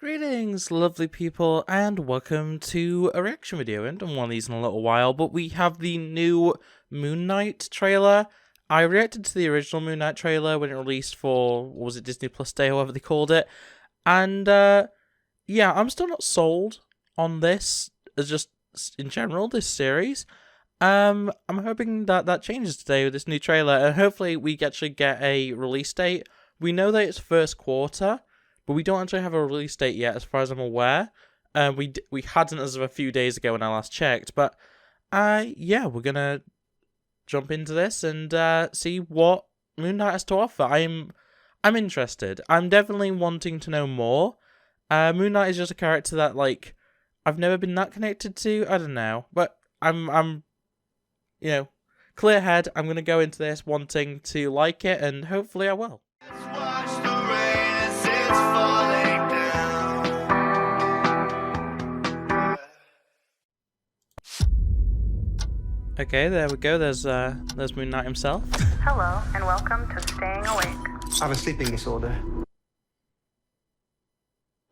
Greetings, lovely people, and welcome to a reaction video. I haven't done one of these in a little while, but we have the new Moon Knight trailer. I reacted to the original Moon Knight trailer when it released for, what was it, Disney Plus Day, or whatever they called it. And, yeah, I'm still not sold on this, as just in general, this series. I'm hoping that that changes today with this new trailer, and hopefully we actually get a release date. We know that it's first quarter, but we don't actually have a release date yet, as far as I'm aware. We hadn't as of a few days ago when I last checked. But yeah, we're gonna jump into this and see what Moon Knight has to offer. I'm interested. I'm definitely wanting to know more. Moon Knight is just a character that like I've never been that connected to. I don't know, but I'm you know, clear head. I'm gonna go into this wanting to like it, and hopefully I will. Okay, there we go. There's Moon Knight himself. Hello, and welcome to Staying Awake. I have a sleeping disorder.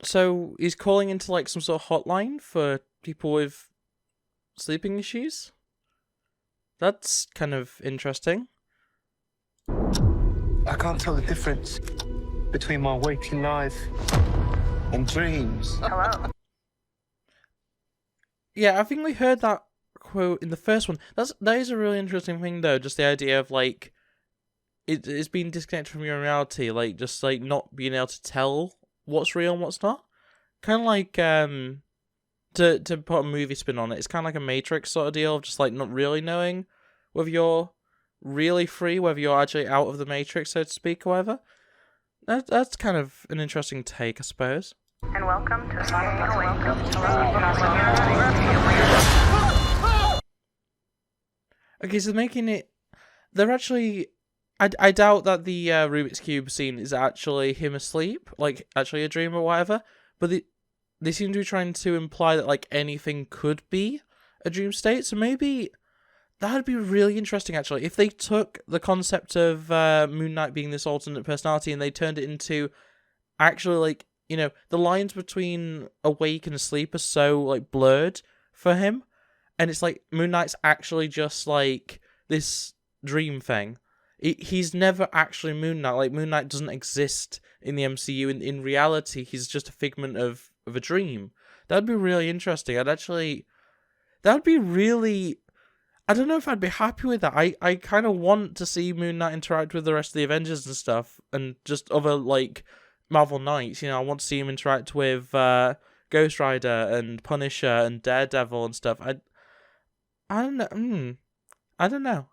So he's calling into like some sort of hotline for people with sleeping issues. That's kind of interesting. I can't tell the difference between my waking life and dreams. Hello. Yeah, I think we heard that quote in the first one. That is a really interesting thing though, just the idea of like it's being disconnected from your reality, like just like not being able to tell what's real and what's not. Kind of like to put a movie spin on it, it's kind of like a Matrix sort of deal of just like not really knowing whether you're really free, whether you're actually out of the Matrix, so to speak, or whatever. That's kind of an interesting take, I suppose. And welcome to Staying Awake. Okay, so making it... They're actually... I doubt that the Rubik's Cube scene is actually him asleep, like, actually a dream or whatever, but they seem to be trying to imply that, like, anything could be a dream state, so maybe that'd be really interesting, actually, if they took the concept of Moon Knight being this alternate personality and they turned it into actually, like, you know, the lines between awake and asleep are so, like, blurred for him. And it's like, Moon Knight's actually just, like, this dream thing. He's never actually Moon Knight. Like, Moon Knight doesn't exist in the MCU. In reality, he's just a figment of a dream. That'd be really interesting. That'd be really... I don't know if I'd be happy with that. I kind of want to see Moon Knight interact with the rest of the Avengers and stuff. And just other, like... Marvel Knights, you know, I want to see him interact with Ghost Rider and Punisher and Daredevil and stuff. I don't know. I don't know.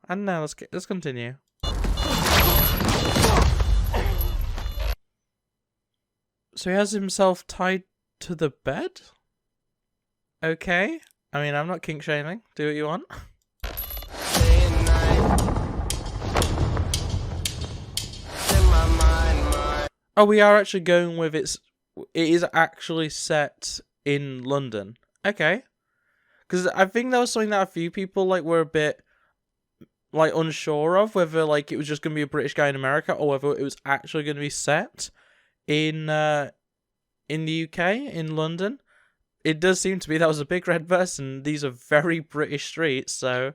Let's continue. So he has himself tied to the bed. Okay. I mean, I'm not kink shaming. Do what you want. Oh, we are actually going with it is actually set in London. Okay. Because I think that was something that a few people like were a bit like unsure of, whether like it was just going to be a British guy in America or whether it was actually going to be set in the UK, in London. It does seem to be. That was a big red bus, and these are very British streets, so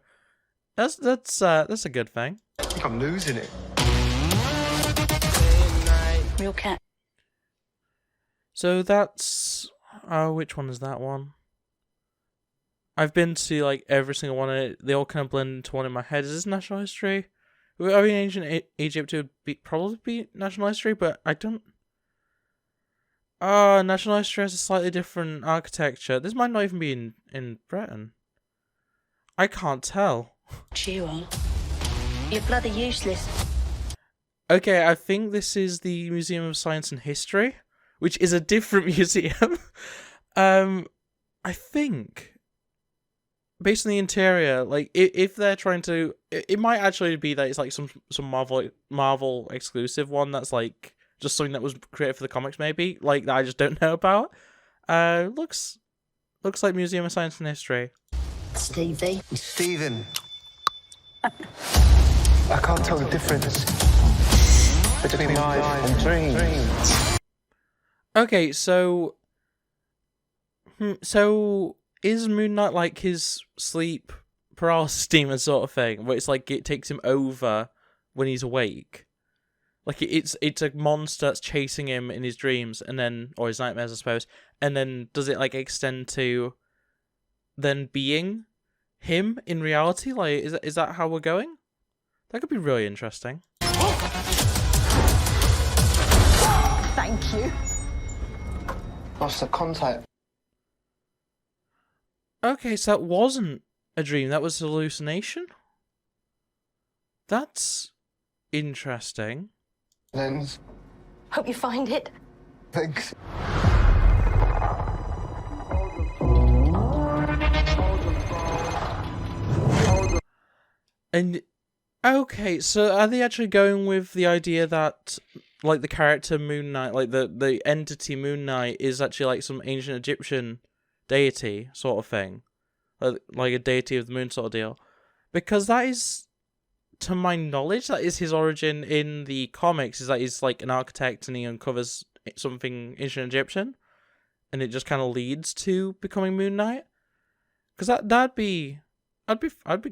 that's a good thing. I think I'm losing it. Real cat. So that's... which one is that one? I've been to, like, every single one of it. They all kind of blend into one in my head. Is this National History? I mean, ancient Egypt would probably be National History, but I don't... National History has a slightly different architecture. This might not even be in Britain. I can't tell. You are. You're bloody useless. Okay, I think this is the Museum of Science and History, which is a different museum. I think, based on the interior, like if they're trying to, it might actually be that it's like some Marvel exclusive one that's like just something that was created for the comics, maybe like that I just don't know about. Looks like Museum of Science and History. Stevie. Stephen. I can't tell the difference between life and dreams. Okay, so So is Moon Knight like his sleep paralysis demon sort of thing, where it's like it takes him over when he's awake? Like it's a monster that's chasing him in his dreams, and then, or his nightmares, I suppose. And then does it like extend to then being him in reality? Like, is that how we're going? That could be really interesting. Thank you. Lost the contact. Okay, so that wasn't a dream. That was a hallucination. That's interesting. Lens. Hope you find it. Thanks. And okay, so are they actually going with the idea that like the character Moon Knight, like the entity Moon Knight, is actually like some ancient Egyptian deity sort of thing, like a deity of the moon sort of deal? Because that is, to my knowledge, that is his origin in the comics. Is that he's like an architect and he uncovers something ancient Egyptian, and it just kind of leads to becoming Moon Knight. Because I'd be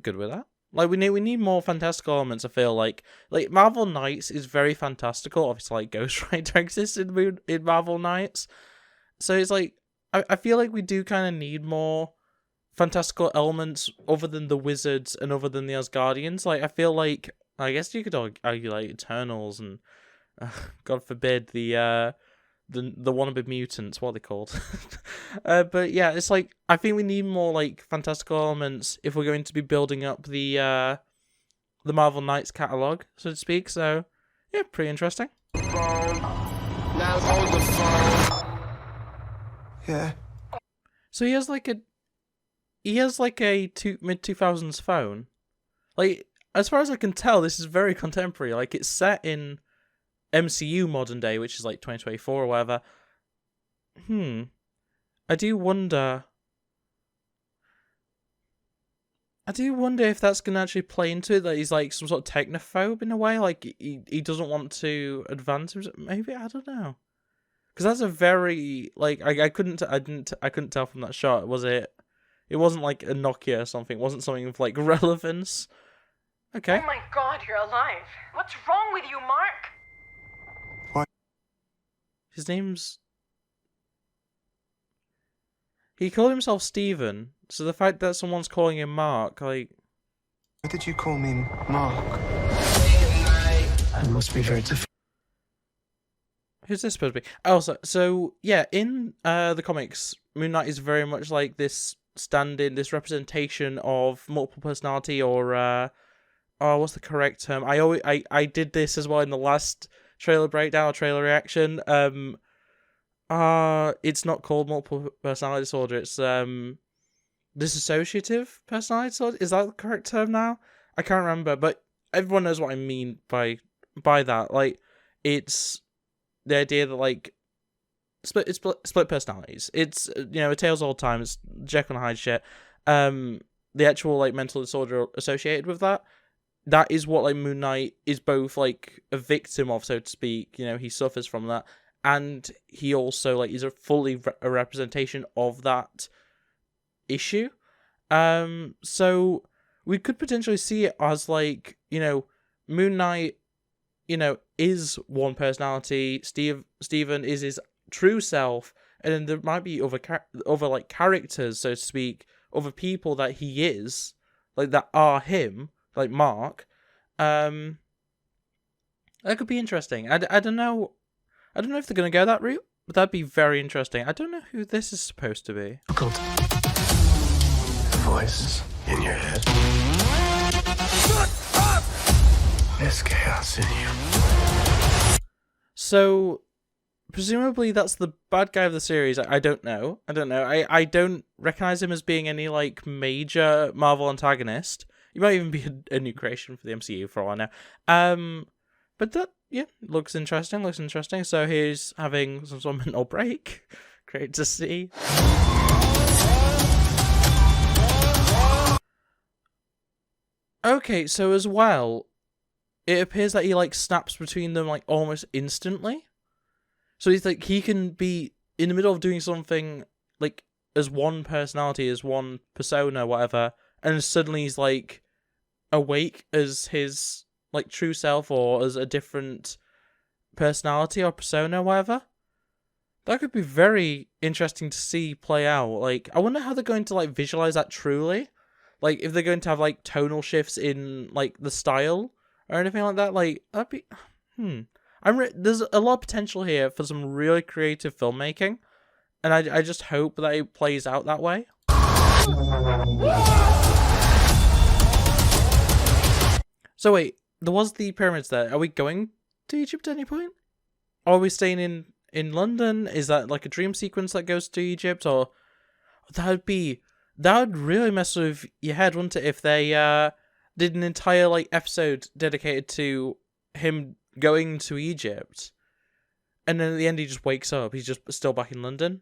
good with that. Like we need more fantastical elements. I feel like Marvel Knights is very fantastical. Obviously, like Ghost Rider exists in Marvel Knights, so it's like I feel like we do kind of need more fantastical elements other than the wizards and other than the Asgardians. Like I feel like, I guess you could argue like Eternals and God forbid the wannabe mutants, what are they called? But yeah, it's like I think we need more like fantastical elements if we're going to be building up the Marvel Knights catalog, so to speak. So yeah, pretty interesting. Now hold the phone. Yeah. So he has like a mid-2000s phone. Like as far as I can tell, this is very contemporary. Like it's set in MCU modern day, which is like 2024 or whatever. I do wonder if that's going to actually play into it, that he's like some sort of technophobe in a way, like he doesn't want to advance himself. Maybe, I don't know. Because that's a very, like, I couldn't tell from that shot. It wasn't like a Nokia or something. It wasn't something of like relevance. Okay. Oh my God, you're alive. What's wrong with you, Mark? His name's... He called himself Steven, so the fact that someone's calling him Mark, like... Why did you call me Mark? It must be very difficult. Who's this supposed to be? Oh, so yeah, in the comics, Moon Knight is very much like this stand-in, this representation of multiple personality, or what's the correct term? I did this as well in the last trailer breakdown or trailer reaction. It's not called multiple personality disorder. It's dissociative personality disorder. Is that the correct term now? I can't remember, but everyone knows what I mean by that. Like, it's the idea that like split personalities. It's a tale's old time. It's Jekyll and Hyde shit. The actual like mental disorder associated with that. That is what like Moon Knight is both like a victim of, so to speak. He suffers from that, and he also like is a fully a representation of that issue. So we could potentially see it as like Moon Knight, is one personality. Steven is his true self, and then there might be other like characters, so to speak, other people that he is, like that are him, like Mark. That could be interesting. I don't know if they're gonna go that route, but that'd be very interesting. I don't know who this is supposed to be. Voice in your head. Shut up! There's chaos in you. So presumably that's the bad guy of the series. I don't know. I don't recognize him as being any like major Marvel antagonist. He might even be a new creation for the MCU for all I know. But that looks interesting. So he's having some sort of mental break. Great to see. Okay, so as well, it appears that he like snaps between them like almost instantly. So he's like he can be in the middle of doing something like as one personality, as one persona, whatever, and suddenly he's like awake as his like true self or as a different personality or persona, whatever. That could be very interesting to see play out. Like, I wonder how they're going to like visualize that truly. Like, if they're going to have like tonal shifts in like the style or anything like that. Like, that'd be there's a lot of potential here for some really creative filmmaking, and I just hope that it plays out that way. So wait, there was the pyramids there. Are we going to Egypt at any point? Or are we staying in London? Is that like a dream sequence that goes to Egypt? Or that would really mess with your head, wouldn't it, if they did an entire like episode dedicated to him going to Egypt, and then at the end he just wakes up, he's just still back in London.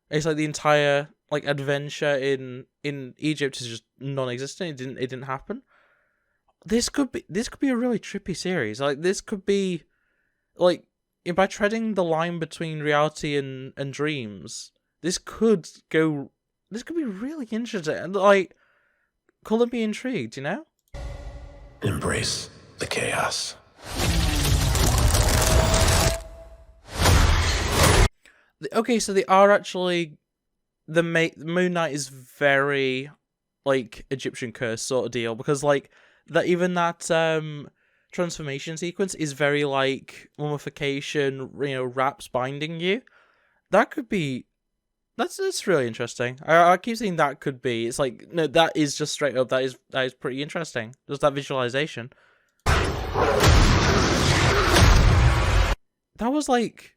It's like the entire like adventure in Egypt is just non-existent. It didn't happen. This could be a really trippy series. Like, this could be like, by treading the line between reality and dreams, this could be really interesting. Like, could it be intrigued, you know? Embrace the chaos. Okay, so they are actually the Moon Knight is very like Egyptian curse sort of deal, because like that transformation sequence is very like mummification, wraps binding you. That could be that's really interesting. I keep saying that could be. It's like, no, that is just straight up. That is pretty interesting. Just that visualization. That was like,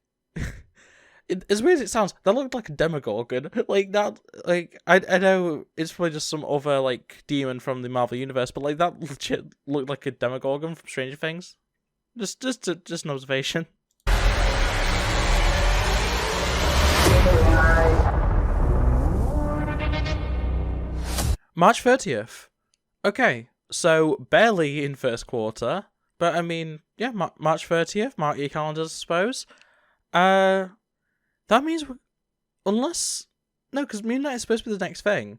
as weird as it sounds, that looked like a Demogorgon. Like that, like I know it's probably just some other like demon from the Marvel universe, but like that legit looked like a Demogorgon from Stranger Things. Just an observation. March 30th. Okay, so barely in first quarter, but I mean, yeah, March 30th. Mark your calendars, I suppose. That means unless because Moon Knight is supposed to be the next thing.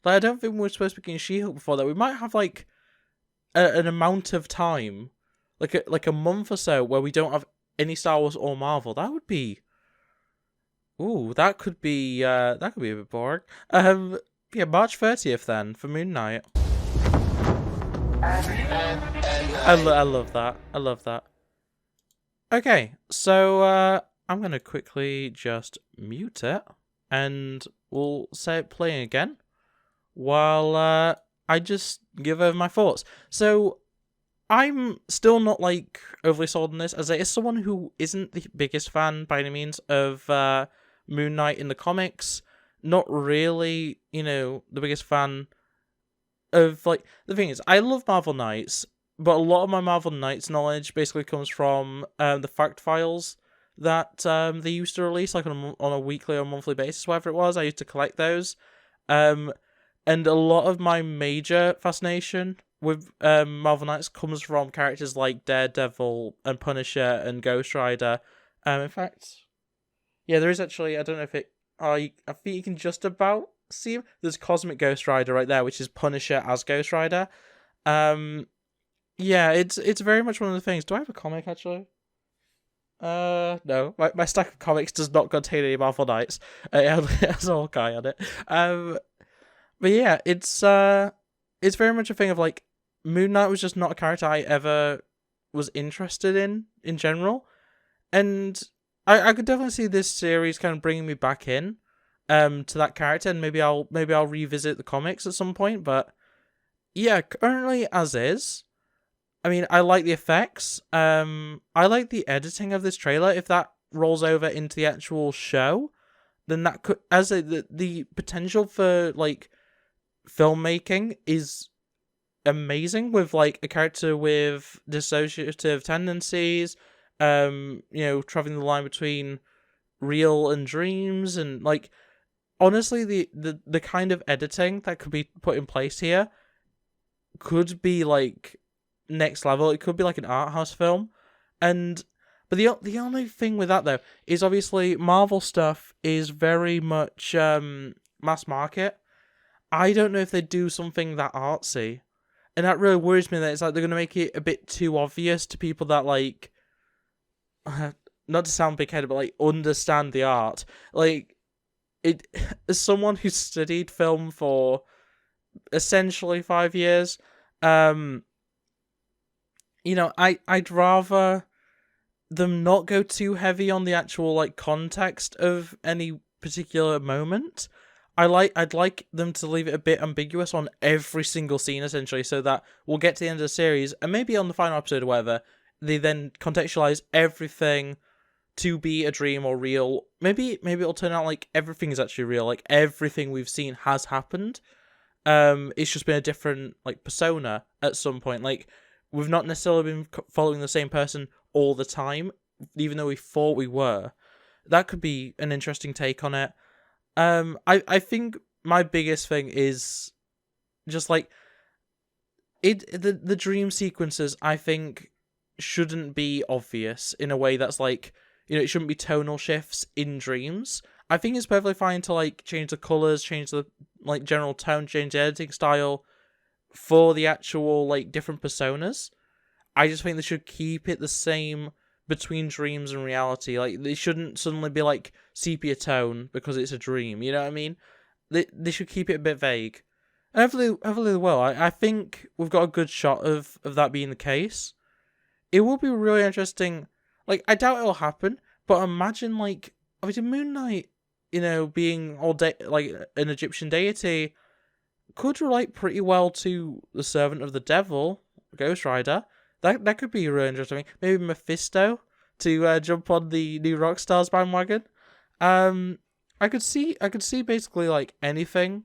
Like, I don't think we're supposed to be getting She-Hulk before that. We might have like an amount of time, like a month or so, where we don't have any Star Wars or Marvel. That would be, that could be a bit boring. Yeah, March 30th then for Moon Knight. I love that. I love that. Okay, so I'm gonna quickly just mute it, and we'll say it playing again while I just give over my thoughts. So I'm still not like overly sold on this, as it is someone who isn't the biggest fan by any means of Moon Knight in the comics. Not really, the biggest fan of, like, the thing is, I love Marvel Knights, but a lot of my Marvel Knights knowledge basically comes from the fact files that they used to release, like on a weekly or monthly basis, whatever it was. I used to collect those. And a lot of my major fascination with Marvel Knights comes from characters like Daredevil and Punisher and Ghost Rider. In fact, yeah, there is actually, I don't know if it, I think you can just about see him. There's Cosmic Ghost Rider right there, which is Punisher as Ghost Rider. Yeah, it's very much one of the things. Do I have a comic, actually? No. My stack of comics does not contain any Marvel Knights. It has a Hawkeye on it. But yeah, it's very much a thing of, like, Moon Knight was just not a character I ever was interested in general. And I could definitely see this series kind of bringing me back in to that character, and maybe I'll revisit the comics at some point. But yeah, currently as is, I mean, I like the effects. I like the editing of this trailer. If that rolls over into the actual show, then that could, the potential for like filmmaking is amazing, with like a character with dissociative tendencies, traveling the line between real and dreams, and like, honestly, the kind of editing that could be put in place here could be like next level. It could be like an art house film. But the only thing with that, though, is obviously Marvel stuff is very much mass market. I don't know if they do something that artsy. And that really worries me, that it's like they're going to make it a bit too obvious to people that, like, not to sound big-headed, but, like, understand the art. Like, as someone who studied film for essentially 5 years, I'd rather them not go too heavy on the actual, like, context of any particular moment. I'd like them to leave it a bit ambiguous on every single scene, essentially, so that we'll get to the end of the series, and maybe on the final episode or whatever, they then contextualize everything to be a dream or real. Maybe it'll turn out like everything is actually real, like everything we've seen has happened. It's just been a different, like, persona at some point. Like, we've not necessarily been following the same person all the time, even though we thought we were. That could be an interesting take on it. I think my biggest thing is just like the dream sequences, I think, shouldn't be obvious in a way that's like, it shouldn't be tonal shifts in dreams. I think it's perfectly fine to, like, change the colours, change the, like, general tone, change the editing style for the actual, like, different personas. I just think they should keep it the same between dreams and reality. Like, they shouldn't suddenly be like sepia tone because it's a dream, you know what I mean? They should keep it a bit vague. And hopefully they will. I think we've got a good shot of that being the case. It will be really interesting. Like, I doubt it'll happen, but imagine, like, obviously Moon Knight, being all like an Egyptian deity, could relate pretty well to the servant of the devil, Ghost Rider. That could be really interesting. Maybe Mephisto to jump on the new Rockstars bandwagon. I could see basically, like, anything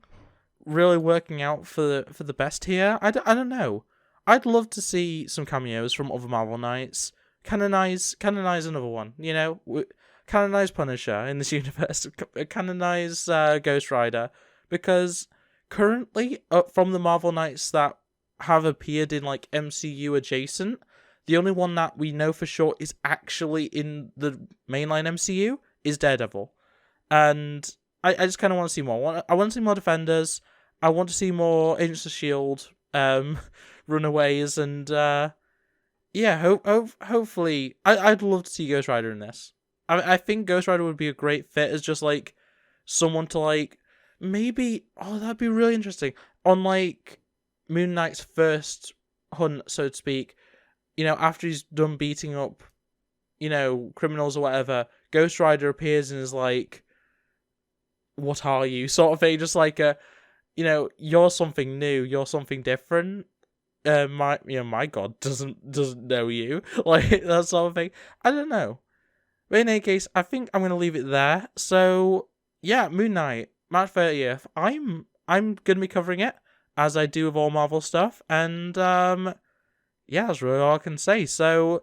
really working out for the best here. I don't know. I'd love to see some cameos from other Marvel Knights. Canonize another one. Canonize Punisher in this universe. Canonize Ghost Rider, because currently, from the Marvel Knights that have appeared in, like, MCU adjacent, the only one that we know for sure is actually in the mainline MCU is Daredevil. And I just kind of want to see more. I want to see more Defenders. I want to see more Agents of S.H.I.E.L.D., Runaways, and hopefully, I'd love to see Ghost Rider in this. I think Ghost Rider would be a great fit as just, like, someone to, like, maybe, that'd be really interesting, on, like, Moon Knight's first hunt, so to speak, after he's done beating up, criminals or whatever, Ghost Rider appears and is like, what are you, sort of thing, just like you're something new, you're something different, my god doesn't know you, like, that sort of thing. I don't know. But in any case, I think I'm going to leave it there. So, yeah, Moon Knight, March 30th, I'm going to be covering it, as I do with all Marvel stuff, and that's really all I can say. So,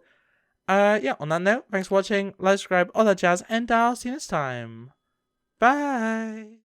on that note, thanks for watching, like, subscribe, all that jazz, and I'll see you next time. Bye!